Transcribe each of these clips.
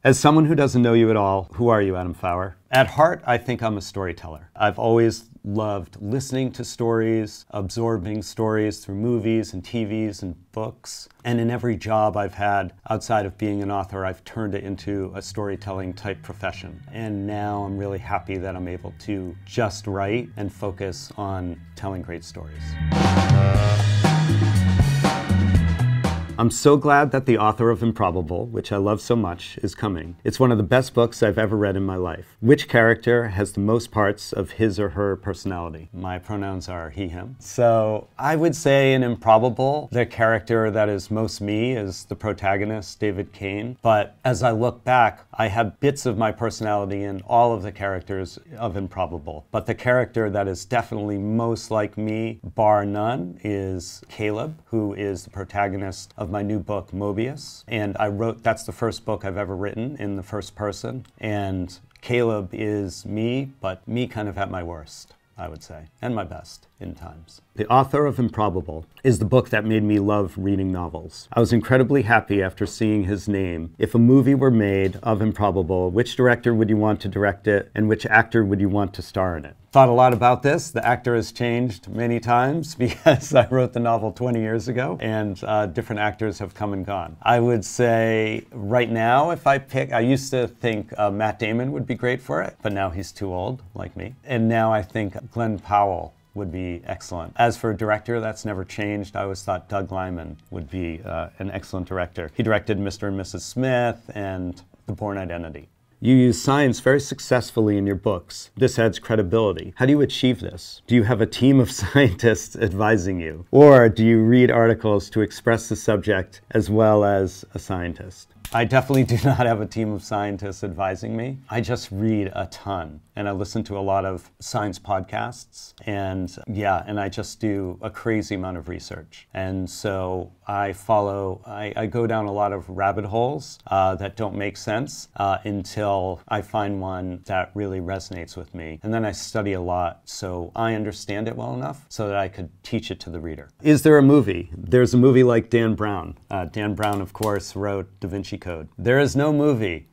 As someone who doesn't know you at all, who are you, Adam Fawer? At heart, I think I'm a storyteller. I've always loved listening to stories, absorbing stories through movies and TVs and books. And in every job I've had outside of being an author, I've turned it into a storytelling type profession. And now I'm really happy that I'm able to just write and focus on telling great stories. I'm so glad that the author of Improbable, which I love so much, is coming. It's one of the best books I've ever read in my life. Which character has the most parts of his or her personality? My pronouns are he, him. So I would say in Improbable, the character that is most me is the protagonist, David Kane. But as I look back, I have bits of my personality in all of the characters of Improbable. But the character that is definitely most like me, bar none, is Caleb, who is the protagonist of my new book, Mobius. And that's the first book I've ever written in the first person. And Caleb is me, but me kind of at my worst, I would say, and my best in times. The author of Improbable is the book that made me love reading novels. I was incredibly happy after seeing his name. If a movie were made of Improbable, which director would you want to direct it, and which actor would you want to star in it? Thought a lot about this. The actor has changed many times because I wrote the novel 20 years ago, and different actors have come and gone. I would say right now, if I pick, I used to think Matt Damon would be great for it, but now he's too old, like me. And now I think Glenn Powell would be excellent. As for a director, that's never changed. I always thought Doug Liman would be an excellent director. He directed Mr. and Mrs. Smith and The Bourne Identity. You use science very successfully in your books. This adds credibility. How do you achieve this? Do you have a team of scientists advising you? Or do you read articles to express the subject as well as a scientist? I definitely do not have a team of scientists advising me. I just read a ton, and I listen to a lot of science podcasts, and I just do a crazy amount of research. And so I go down a lot of rabbit holes that don't make sense until I find one that really resonates with me. And then I study a lot so I understand it well enough so that I could teach it to the reader. Is there a movie? There's a movie like Dan Brown. Dan Brown, of course, wrote Da Vinci Code. There is no movie.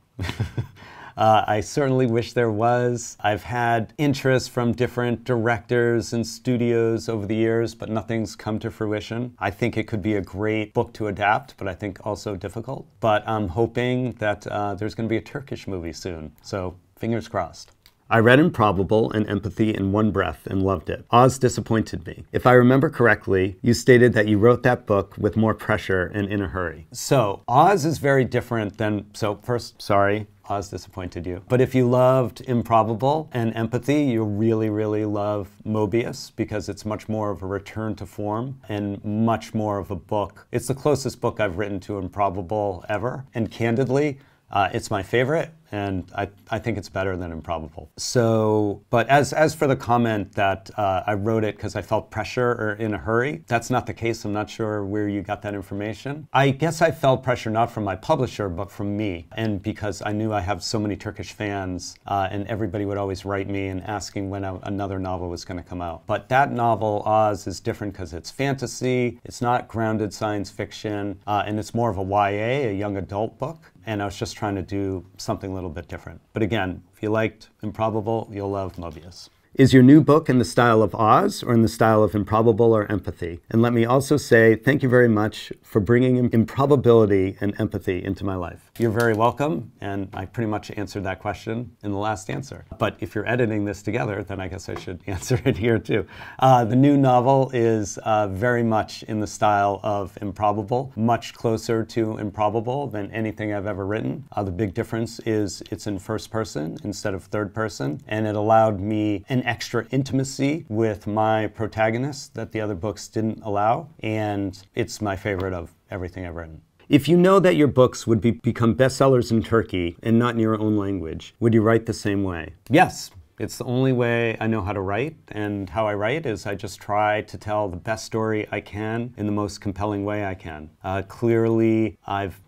I certainly wish there was. I've had interest from different directors and studios over the years, but nothing's come to fruition. I think it could be a great book to adapt, but I think also difficult. But I'm hoping that there's going to be a Turkish movie soon, so fingers crossed. I read Improbable and Empathy in one breath and loved it. Oz disappointed me. If I remember correctly, you stated that you wrote that book with more pressure and in a hurry. So, Oz is very different than, first, sorry, Oz disappointed you. But if you loved Improbable and Empathy, you'll really, really love Mobius because it's much more of a return to form and much more of a book. It's the closest book I've written to Improbable ever. And candidly, it's my favorite, and I think it's better than Improbable. So, but as for the comment that I wrote it because I felt pressure or in a hurry, that's not the case. I'm not sure where you got that information. I guess I felt pressure not from my publisher, but from me. And because I knew I have so many Turkish fans, and everybody would always write me and asking when another novel was going to come out. But that novel, Oz, is different because it's fantasy, it's not grounded science fiction, and it's more of a YA, a young adult book. And I was just trying to do something a little bit different. But again, if you liked Improbable, you'll love Mobius. Is your new book in the style of Oz or in the style of Improbable or Empathy? And let me also say thank you very much for bringing improbability and empathy into my life. You're very welcome, and I pretty much answered that question in the last answer. But if you're editing this together, then I guess I should answer it here too. The new novel is very much in the style of Improbable, much closer to Improbable than anything I've ever written. The big difference is it's in first person instead of third person, and it allowed me an extra intimacy with my protagonist that the other books didn't allow, and it's my favorite of everything I've written. If you know that your books would become bestsellers in Turkey and not in your own language, would you write the same way? Yes. It's the only way I know how to write, and how I write is I just try to tell the best story I can in the most compelling way I can. Clearly, I've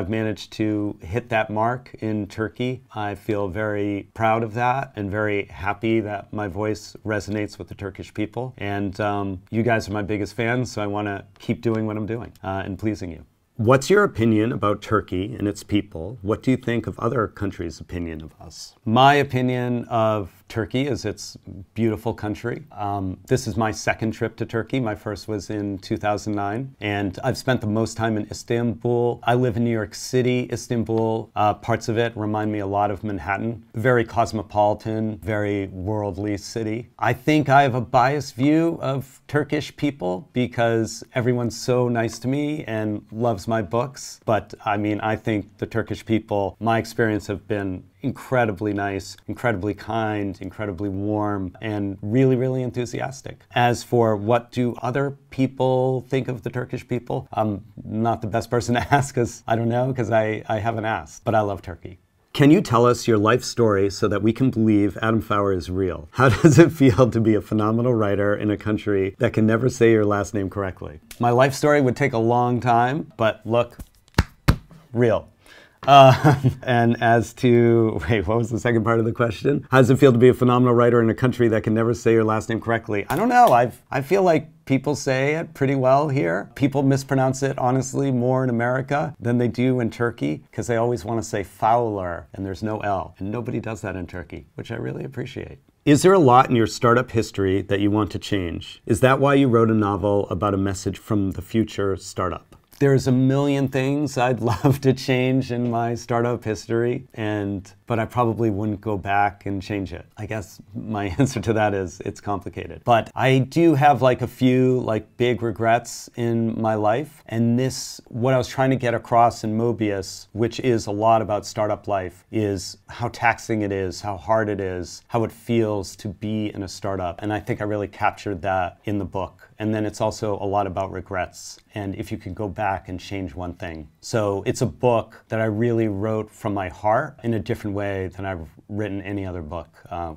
managed to hit that mark in Turkey. I feel very proud of that and very happy that my voice resonates with the Turkish people. And you guys are my biggest fans, so I want to keep doing what I'm doing and pleasing you. What's your opinion about Turkey and its people? What do you think of other countries' opinion of us? My opinion of Turkey is it's a beautiful country. This is my second trip to Turkey. My first was in 2009, and I've spent the most time in Istanbul. I live in New York City. Istanbul, parts of it remind me a lot of Manhattan. Very cosmopolitan, very worldly city. I think I have a biased view of Turkish people because everyone's so nice to me and loves my books. But I mean, I think the Turkish people, my experience, have been incredibly nice, incredibly kind, incredibly warm, and really, really enthusiastic. As for what do other people think of the Turkish people, I'm not the best person to ask because I don't know, because I haven't asked, but I love Turkey. Can you tell us your life story so that we can believe Adam Fawer is real? How does it feel to be a phenomenal writer in a country that can never say your last name correctly? My life story would take a long time, but look, real. And as to, wait, what was the second part of the question? How does it feel to be a phenomenal writer in a country that can never say your last name correctly? I don't know. I feel like people say it pretty well here. People mispronounce it, honestly, more in America than they do in Turkey because they always want to say Fowler and there's no L. And nobody does that in Turkey, which I really appreciate. Is there a lot in your startup history that you want to change? Is that why you wrote a novel about a message from the future startup? There's a million things I'd love to change in my startup history, but I probably wouldn't go back and change it. I guess my answer to that is it's complicated. But I do have like a few like big regrets in my life. And this, what I was trying to get across in Mobius, which is a lot about startup life, is how taxing it is, how hard it is, how it feels to be in a startup. And I think I really captured that in the book. And then it's also a lot about regrets and if you could go back and change one thing. So it's a book that I really wrote from my heart in a different way than I've written any other book,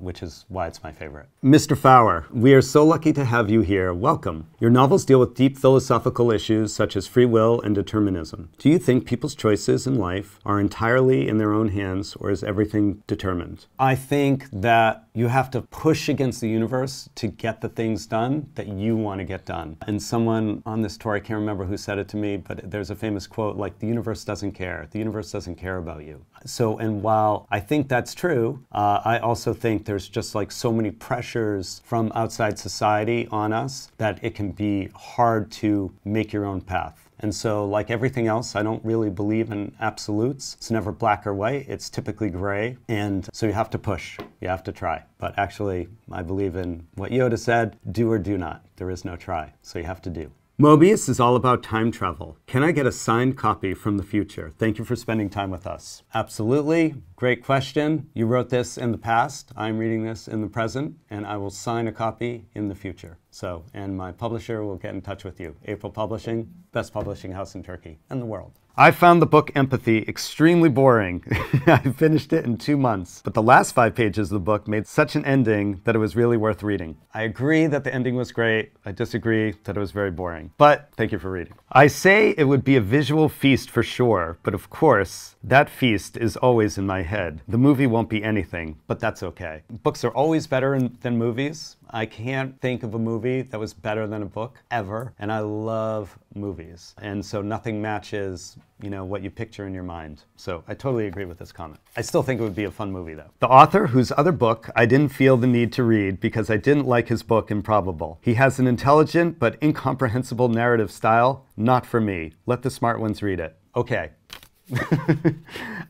which is why it's my favorite. Mr. Fawer, we are so lucky to have you here. Welcome. Your novels deal with deep philosophical issues such as free will and determinism. Do you think people's choices in life are entirely in their own hands, or is everything determined? I think that you have to push against the universe to get the things done that you want to get done. And someone on this tour, I can't remember who said it to me, but there's a famous quote like, the universe doesn't care. The universe doesn't care about you. So, and while I think that's true, I also think there's just like so many pressures from outside society on us that it can be hard to make your own path. And so, like everything else, I don't really believe in absolutes. It's never black or white. It's typically gray. And so you have to push. You have to try. But actually, I believe in what Yoda said, do or do not. There is no try. So you have to do. Mobius is all about time travel. Can I get a signed copy from the future? Thank you for spending time with us. Absolutely. Great question. You wrote this in the past. I'm reading this in the present, and I will sign a copy in the future. So, and my publisher will get in touch with you. April Publishing, best publishing house in Turkey and the world. I found the book Empathy extremely boring. I finished it in 2 months, but the last 5 pages of the book made such an ending that it was really worth reading. I agree that the ending was great. I disagree that it was very boring, but thank you for reading. I say it would be a visual feast for sure, but of course, that feast is always in my head. The movie won't be anything, but that's okay. Books are always better than movies. I can't think of a movie that was better than a book ever, and I love movies. And so nothing matches, you know, what you picture in your mind. So I totally agree with this comment. I still think it would be a fun movie though. The author whose other book I didn't feel the need to read because I didn't like his book Improbable. He has an intelligent but incomprehensible narrative style. Not for me. Let the smart ones read it. Okay.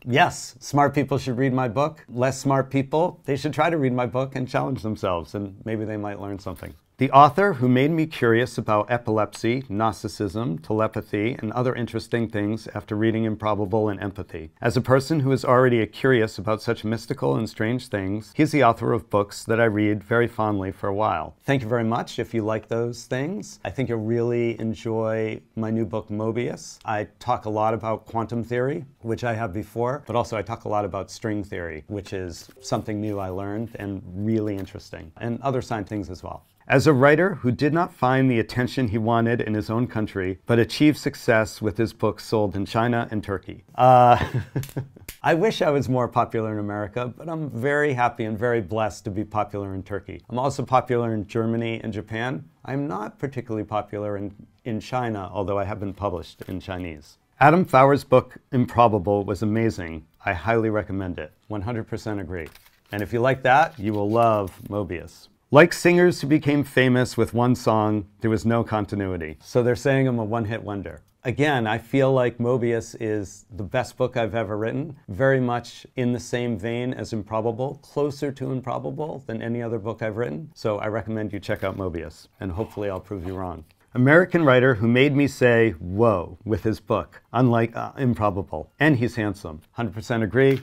Yes, smart people should read my book. Less smart people, they should try to read my book and challenge themselves, and maybe they might learn something. The author who made me curious about epilepsy, Gnosticism, telepathy, and other interesting things after reading Improbable and Empathy. As a person who is already curious about such mystical and strange things, he's the author of books that I read very fondly for a while. Thank you very much if you like those things. I think you'll really enjoy my new book, Mobius. I talk a lot about quantum theory, which I have before, but also I talk a lot about string theory, which is something new I learned and really interesting, and other science things as well. As a writer who did not find the attention he wanted in his own country, but achieved success with his books sold in China and Turkey. I wish I was more popular in America, but I'm very happy and very blessed to be popular in Turkey. I'm also popular in Germany and Japan. I'm not particularly popular in China, although I have been published in Chinese. Adam Fawer's book, Improbable, was amazing. I highly recommend it. 100% agree. And if you like that, you will love Mobius. Like singers who became famous with one song, there was no continuity. So they're saying I'm a one-hit wonder. Again, I feel like Mobius is the best book I've ever written, very much in the same vein as Improbable, closer to Improbable than any other book I've written. So I recommend you check out Mobius, and hopefully I'll prove you wrong. American writer who made me say, whoa, with his book, unlike Improbable. And he's handsome. 100% agree.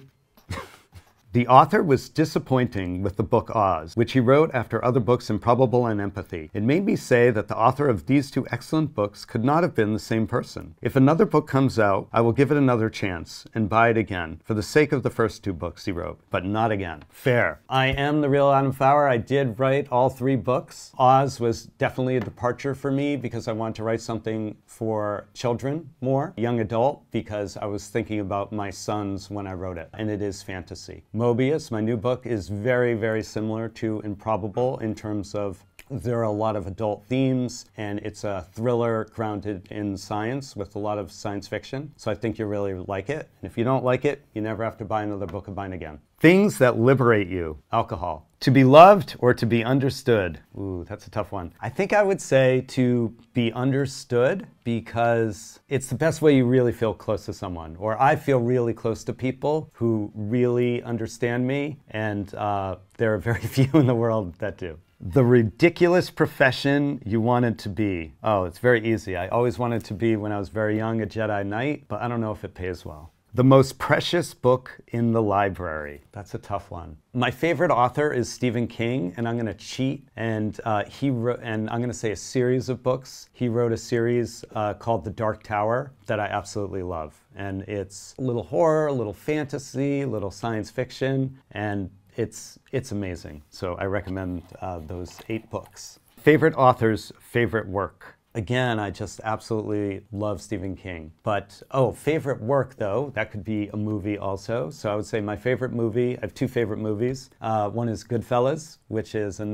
The author was disappointing with the book Oz, which he wrote after other books Improbable and Empathy. It made me say that the author of these two excellent books could not have been the same person. If another book comes out, I will give it another chance and buy it again, for the sake of the first two books he wrote, but not again. Fair. I am the real Adam Fawer. I did write all three books. Oz was definitely a departure for me because I wanted to write something for children more, young adult, because I was thinking about my sons when I wrote it, and it is fantasy. Mobius, my new book, is very, very similar to Improbable in terms of there are a lot of adult themes, and it's a thriller grounded in science with a lot of science fiction. So I think you'll really like it. And if you don't like it, you never have to buy another book of mine again. Things that liberate you. Alcohol. To be loved or to be understood? Ooh, that's a tough one. I think I would say to be understood because it's the best way you really feel close to someone. Or I feel really close to people who really understand me, and there are very few in the world that do. The ridiculous profession you wanted to be. Oh, it's very easy. I always wanted to be, when I was very young, a Jedi Knight, but I don't know if it pays well. The most precious book in the library. That's a tough one. My favorite author is Stephen King, and I'm going to cheat. And he wrote, and I'm going to say a series of books. He wrote a series called The Dark Tower that I absolutely love. And it's a little horror, a little fantasy, a little science fiction, and it's amazing. So I recommend those 8 books. Favorite author's favorite work. Again, I just absolutely love Stephen King. But, favorite work though, that could be a movie also. So I would say my favorite movie, I have 2 favorite movies. One is Goodfellas, which is a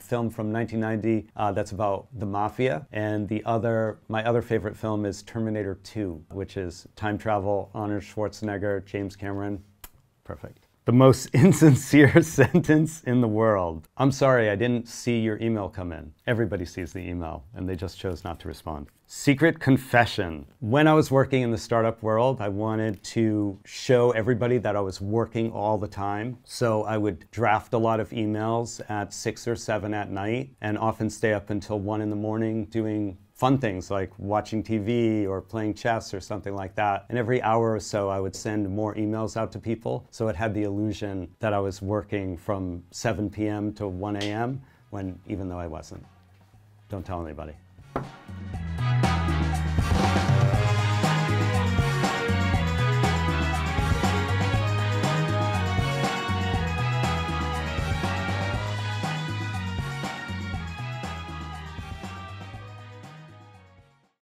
film from 1990 that's about the mafia. And my other favorite film is Terminator 2, which is time travel, Arnold Schwarzenegger, James Cameron. Perfect. The most insincere sentence in the world. I'm sorry, I didn't see your email come in. Everybody sees the email, and they just chose not to respond. Secret confession. When I was working in the startup world, I wanted to show everybody that I was working all the time. So I would draft a lot of emails at 6 or 7 at night, and often stay up until 1 in the morning doing fun things like watching TV or playing chess or something like that. And every hour or so, I would send more emails out to people. So it had the illusion that I was working from 7 p.m. to 1 a.m. even though I wasn't. Don't tell anybody.